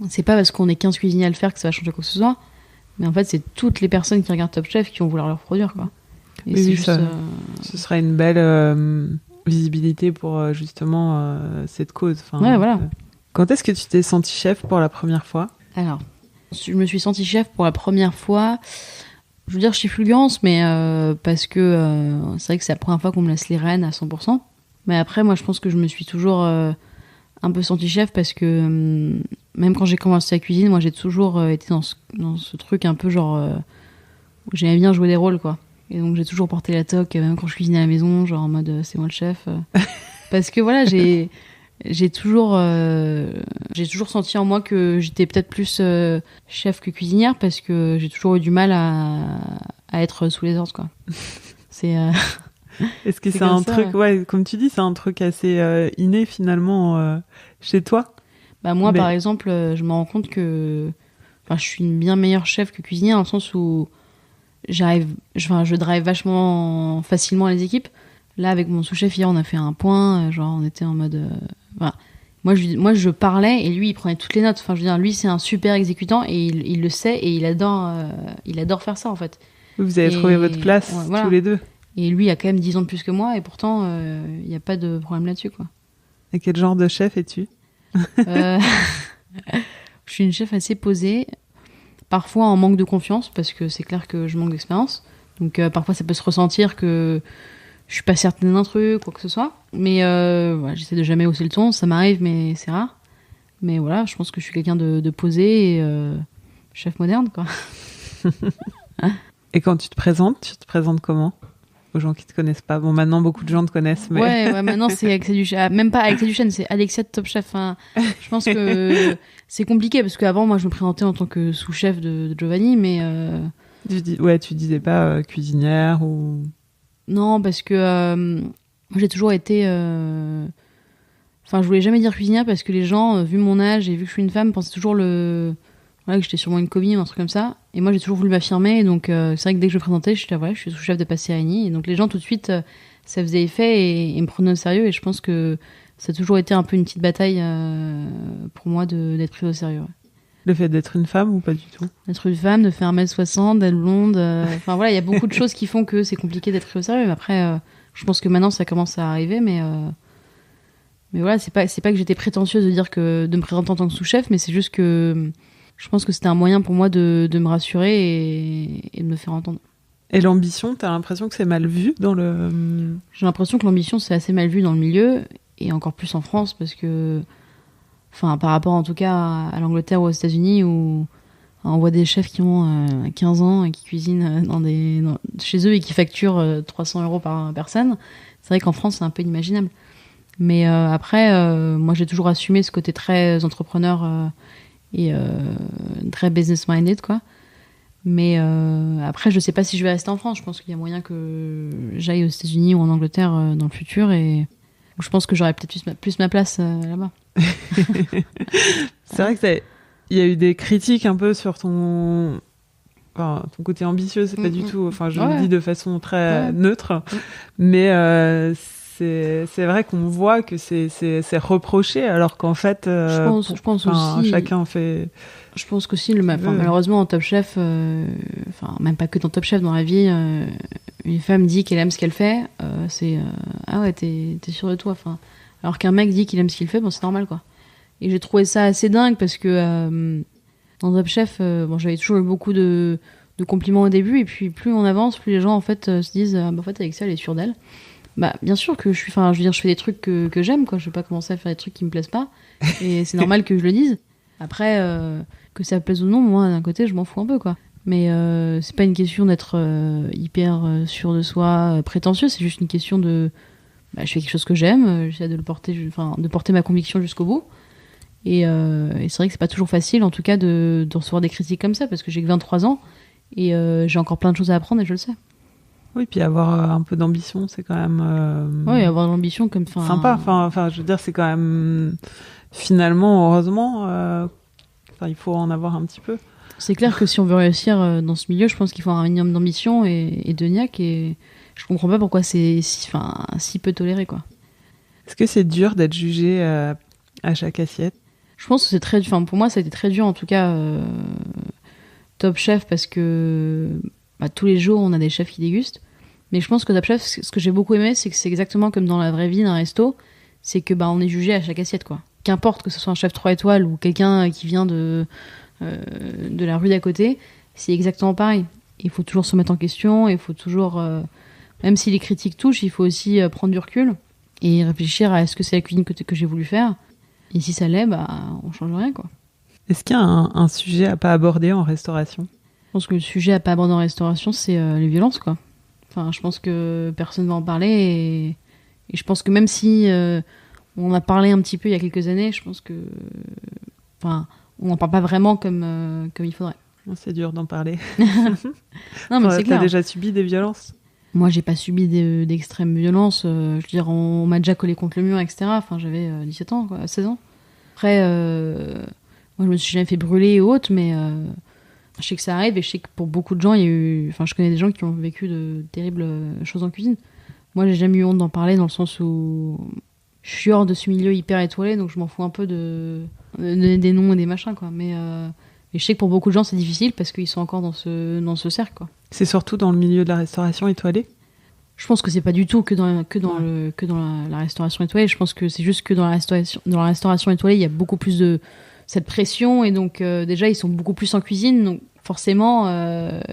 c'est pas parce qu'on est 15 cuisiniers à le faire que ça va changer quoi que ce soit, mais en fait, c'est toutes les personnes qui regardent Top Chef qui vont vouloir le reproduire, quoi. Et oui, c'est juste, ce sera une belle visibilité pour justement cette cause. Ouais, voilà. Quand est-ce que tu t'es sentie chef pour la première fois? Alors, je me suis sentie chef pour la première fois, je veux dire chez Fulgurance, mais parce que c'est vrai que c'est la première fois qu'on me laisse les rênes à 100%. Mais après, moi, je pense que je me suis toujours un peu sentie chef parce que même quand j'ai commencé la cuisine, moi, j'ai toujours été dans ce truc un peu genre... où j'aimais bien jouer des rôles, quoi. Et donc, j'ai toujours porté la toque, même quand je cuisinais à la maison, genre en mode c'est moi le chef. Parce que voilà, j'ai toujours senti en moi que j'étais peut-être plus chef que cuisinière, parce que j'ai toujours eu du mal à être sous les ordres, quoi. C'est est-ce que c'est un truc, ouais, comme tu dis, c'est un truc assez inné finalement chez toi? Bah moi, par exemple, je me rends compte que, enfin, je suis une bien meilleure chef que cuisinière, dans le sens où je drive vachement facilement les équipes. Là, avec mon sous-chef, hier, on a fait un point, genre, on était en mode... voilà. Moi, je parlais et lui, il prenait toutes les notes. Enfin, je veux dire, lui, c'est un super exécutant et il le sait, et il adore faire ça, en fait. Vous avez trouvé votre place, ouais, voilà, tous les deux. Et lui, il a quand même 10 ans de plus que moi, et pourtant, il n'y a pas de problème là-dessus, quoi. Et quel genre de chef es-tu? Je suis une chef assez posée, parfois en manque de confiance, parce que c'est clair que je manque d'expérience. Donc, parfois, ça peut se ressentir que je suis pas certaine d'un truc, quoi que ce soit. Mais voilà, j'essaie de jamais hausser le ton, ça m'arrive, mais c'est rare. Mais voilà, je pense que je suis quelqu'un de posé et chef moderne, quoi. Et quand tu te présentes comment aux gens qui te connaissent pas? Bon, maintenant beaucoup de gens te connaissent, mais... Ouais, maintenant c'est Alexia Duchesne. Même pas Alexia Duchesne, c'est Alexia de Top Chef. Enfin, je pense que c'est compliqué, parce qu'avant, moi, je me présentais en tant que sous-chef de Giovanni, mais... tu disais pas cuisinière ou... Non, parce que moi, j'ai toujours été... Enfin, je voulais jamais dire cuisinière, parce que les gens, vu mon âge et vu que je suis une femme, pensaient toujours voilà, que j'étais sûrement une commis ou un truc comme ça. Et moi, j'ai toujours voulu m'affirmer. Et donc, c'est vrai que dès que je me présentais, je suis sous-chef de Passerini. Et donc, les gens, tout de suite, ça faisait effet et me prenaient au sérieux. Et je pense que ça a toujours été un peu une petite bataille pour moi d'être prise au sérieux. Ouais. Le fait d'être une femme ou pas du tout? D'être une femme, de faire 1m60, d'être blonde. Enfin, voilà, il y a beaucoup de choses qui font que c'est compliqué d'être prise au sérieux. Mais après, je pense que maintenant, ça commence à arriver. Mais voilà, c'est pas que j'étais prétentieuse de dire de me présenter en tant que sous-chef, mais c'est juste que... Je pense que c'était un moyen pour moi de me rassurer et de me faire entendre. Et l'ambition, t'as l'impression que c'est mal vu dans le... J'ai l'impression que l'ambition, c'est assez mal vu dans le milieu, et encore plus en France, parce que... Enfin, par rapport en tout cas à l'Angleterre ou aux États-Unis, où on voit des chefs qui ont 15 ans et qui cuisinent chez eux et qui facturent 300 € par personne. C'est vrai qu'en France, c'est un peu inimaginable. Mais après, moi, j'ai toujours assumé ce côté très entrepreneur... et très business-minded, quoi. Mais après, je sais pas si je vais rester en France. Je pense qu'il y a moyen que j'aille aux États-Unis ou en Angleterre dans le futur. Et je pense que j'aurai peut-être plus ma place là-bas. C'est vrai que il y a eu des critiques un peu sur ton côté ambitieux. C'est pas du tout. Enfin, je le dis de façon très neutre, mais c'est vrai qu'on voit que c'est reproché, alors qu'en fait, je pense aussi. Chacun fait. Je pense qu'aussi, malheureusement, en Top Chef, même pas que dans Top Chef, dans la vie, une femme dit qu'elle aime ce qu'elle fait, ah ouais, t'es sûr de toi. Enfin, alors qu'un mec dit qu'il aime ce qu'il fait, bon, c'est normal, quoi. Et j'ai trouvé ça assez dingue parce que dans Top Chef, j'avais toujours eu beaucoup de compliments au début, et puis plus on avance, plus les gens en fait se disent, en fait, Alexia, elle est sûre d'elle. Bah, bien sûr que je fais des trucs que j'aime, quoi. Je vais pas commencer à faire des trucs qui me plaisent pas, et c'est normal que je le dise. Après, que ça plaise ou non, moi, d'un côté, je m'en fous un peu, quoi. Mais c'est pas une question d'être hyper sûr de soi, prétentieux, c'est juste une question de... je fais quelque chose que j'aime, j'essaie de porter ma conviction jusqu'au bout. Et c'est vrai que c'est pas toujours facile, en tout cas, de recevoir des critiques comme ça, parce que j'ai que 23 ans, et j'ai encore plein de choses à apprendre, et je le sais. Oui, puis avoir un peu d'ambition, c'est quand même... Oui, avoir de l'ambition comme... Sympa, je veux dire, c'est quand même... Finalement, heureusement... il faut en avoir un petit peu. C'est clair que si on veut réussir dans ce milieu, je pense qu'il faut un minimum d'ambition et de niaque, et je comprends pas pourquoi c'est si peu toléré, quoi. Est-ce que c'est dur d'être jugé à chaque assiette ? Je pense que c'est très... pour moi, ça a été très dur, en tout cas, Top Chef, parce que tous les jours, on a des chefs qui dégustent. Mais je pense que Top Chef, ce que j'ai beaucoup aimé, c'est que c'est exactement comme dans la vraie vie d'un resto, c'est que on est jugé à chaque assiette, quoi. Qu'importe que ce soit un chef 3 étoiles ou quelqu'un qui vient de la rue d'à côté, c'est exactement pareil. Il faut toujours se mettre en question, il faut toujours, même si les critiques touchent, il faut aussi prendre du recul et réfléchir à est-ce que c'est la cuisine que j'ai voulu faire. Et si ça l'est, on change rien, quoi. Est-ce qu'il y a un sujet à pas aborder en restauration ? Je pense que le sujet à pas aborder en restauration, c'est les violences, quoi. Enfin, je pense que personne va en parler, et je pense que même si on en a parlé un petit peu il y a quelques années, je pense que on n'en parle pas vraiment comme il faudrait. C'est dur d'en parler. Non, mais c'est clair. T'as déjà subi des violences ? Moi, j'ai pas subi d'extrêmes violences. Je veux dire, on m'a déjà collé contre le mur, etc. Enfin, j'avais 17 ans, quoi, 16 ans. Après, moi, je me suis jamais fait brûler et autres, mais je sais que ça arrive, et je sais que pour beaucoup de gens, il y a eu... Enfin, je connais des gens qui ont vécu de terribles choses en cuisine. Moi, j'ai jamais eu honte d'en parler, dans le sens où je suis hors de ce milieu hyper étoilé, donc je m'en fous un peu de donner des noms et des machins, quoi. Mais je sais que pour beaucoup de gens, c'est difficile parce qu'ils sont encore dans ce cercle, quoi. C'est surtout dans le milieu de la restauration étoilée ? Je pense que c'est pas du tout que dans la restauration étoilée. Je pense que c'est juste que dans la restauration étoilée, il y a beaucoup plus de cette pression, et donc déjà ils sont beaucoup plus en cuisine, donc forcément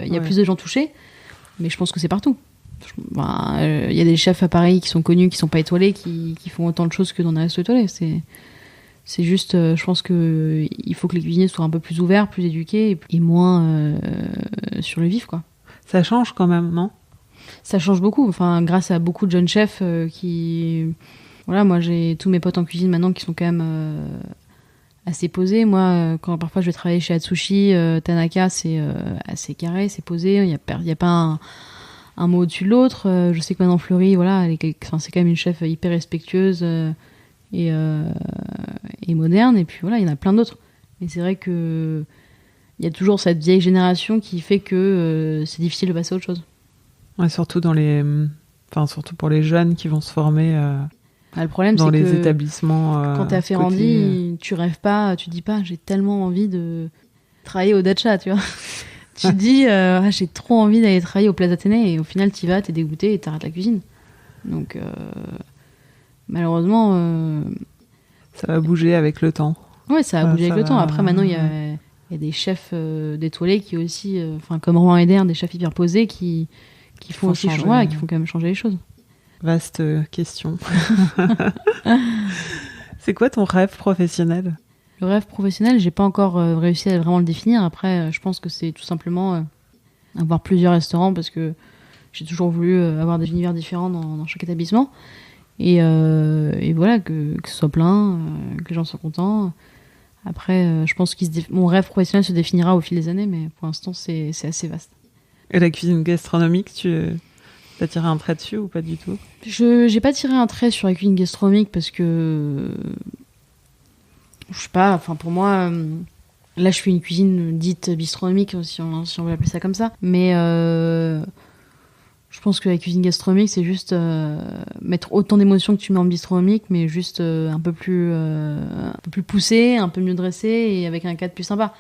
il y a plus de gens touchés. Mais je pense que c'est partout. Il y a des chefs à Paris qui sont connus, qui sont pas étoilés, qui font autant de choses que dans les restos étoilés. C'est juste, je pense que il faut que les cuisiniers soient un peu plus ouverts, plus éduqués, et moins sur le vif, quoi. Ça change quand même, non ? Ça change beaucoup. Enfin, grâce à beaucoup de jeunes chefs qui... Voilà, moi j'ai tous mes potes en cuisine maintenant qui sont quand même assez posés. Moi, quand parfois je vais travailler chez Atsushi, Tanaka, c'est assez carré, c'est posé. Il y a pas un mot au-dessus de l'autre. Je sais que maintenant Fleury, voilà, c'est quand même une chef hyper respectueuse et moderne. Et puis voilà, il y en a plein d'autres. Mais c'est vrai que il y a toujours cette vieille génération qui fait que c'est difficile de passer à autre chose. Ouais, surtout surtout pour les jeunes qui vont se former le problème, dans c'est les établissements. Quand t'es à Ferrandi, tu rêves pas, tu dis pas j'ai tellement envie de travailler au Dacha, tu vois. Tu te dis j'ai trop envie d'aller travailler au Place Athénée, et au final t'y vas, t'es dégoûté et t'arrêtes la cuisine. Donc malheureusement ça va bouger avec le temps. Ouais, ça va bouger avec le temps. Après maintenant il y a des chefs d'étoilés qui aussi comme Romain Eder, des chefs hyper posés qui font aussi changer, qui font quand même changer les choses. Vaste question. C'est quoi ton rêve professionnel ? Le rêve professionnel, j'ai pas encore réussi à vraiment le définir. Après, je pense que c'est tout simplement avoir plusieurs restaurants, parce que j'ai toujours voulu avoir des univers différents dans chaque établissement. Et voilà, que ce soit plein, que les gens soient contents. Après, je pense que mon rêve professionnel se définira au fil des années, mais pour l'instant, c'est assez vaste. Et la cuisine gastronomique, tu as tiré un trait dessus ou pas du tout? J'ai pas tiré un trait sur la cuisine gastronomique parce que je sais pas. Enfin, pour moi, là, je fais une cuisine dite bistronomique, si on veut l'appeler ça comme ça. Mais je pense que la cuisine gastronomique, c'est juste mettre autant d'émotions que tu mets en bistronomique, mais juste un peu plus poussé, un peu mieux dressé et avec un cadre plus sympa.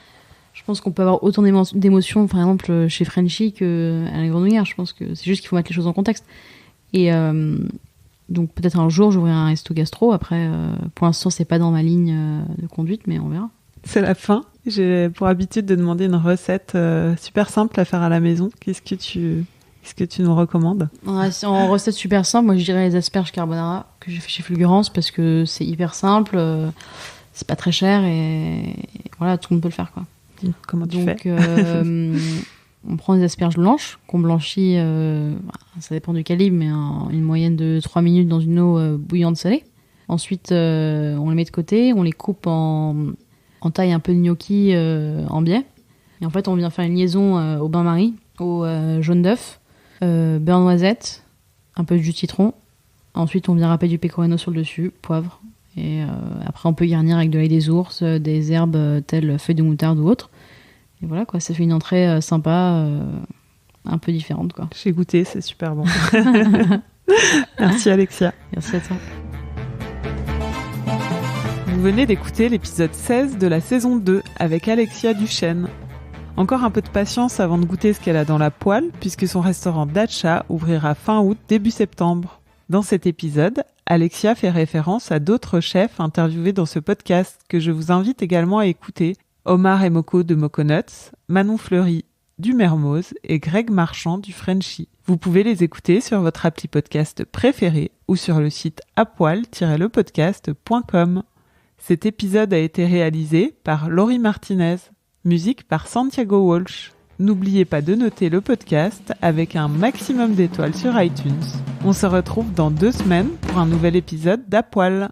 Je pense qu'on peut avoir autant d'émotions, par exemple, chez Frenchy qu'à la Grenouillère. Je pense que c'est juste qu'il faut mettre les choses en contexte. Et donc peut-être un jour, j'ouvrirai un resto gastro. Après, pour l'instant, c'est pas dans ma ligne de conduite, mais on verra. C'est la fin. J'ai pour habitude de demander une recette super simple à faire à la maison. Qu'est-ce que tu nous recommandes? En recette super simple, moi je dirais les asperges carbonara que j'ai fait chez Fulgurance parce que c'est hyper simple, c'est pas très cher et voilà, tout le monde peut le faire, quoi. Comment tu fais? On prend des asperges blanches qu'on blanchit, ça dépend du calibre, mais une moyenne de 3 minutes dans une eau bouillante salée. Ensuite, on les met de côté, on les coupe en taille un peu de gnocchi en biais. Et en fait, on vient faire une liaison au bain-marie, au jaune d'œuf, beurre noisette, un peu de jus de citron. Ensuite, on vient râper du pecorino sur le dessus, poivre. Et après, on peut garnir avec de l'ail des ours, des herbes telles feuilles de moutarde ou autres. Et voilà, quoi, ça fait une entrée sympa, un peu différente, quoi. J'ai goûté, c'est super bon. Merci Alexia. Merci à toi. Vous venez d'écouter l'épisode 16 de la saison 2 avec Alexia Duchesne. Encore un peu de patience avant de goûter ce qu'elle a dans la poêle, puisque son restaurant Dacha ouvrira fin août, début septembre. Dans cet épisode, Alexia fait référence à d'autres chefs interviewés dans ce podcast que je vous invite également à écouter. Omar Emoko de Moconuts, Manon Fleury du Mermoz et Greg Marchand du Frenchy. Vous pouvez les écouter sur votre appli podcast préféré ou sur le site apoil-lepodcast.com. Cet épisode a été réalisé par Laurie Martinez. Musique par Santiago Walsh. N'oubliez pas de noter le podcast avec un maximum d'étoiles sur iTunes. On se retrouve dans 2 semaines pour un nouvel épisode d'Apoil.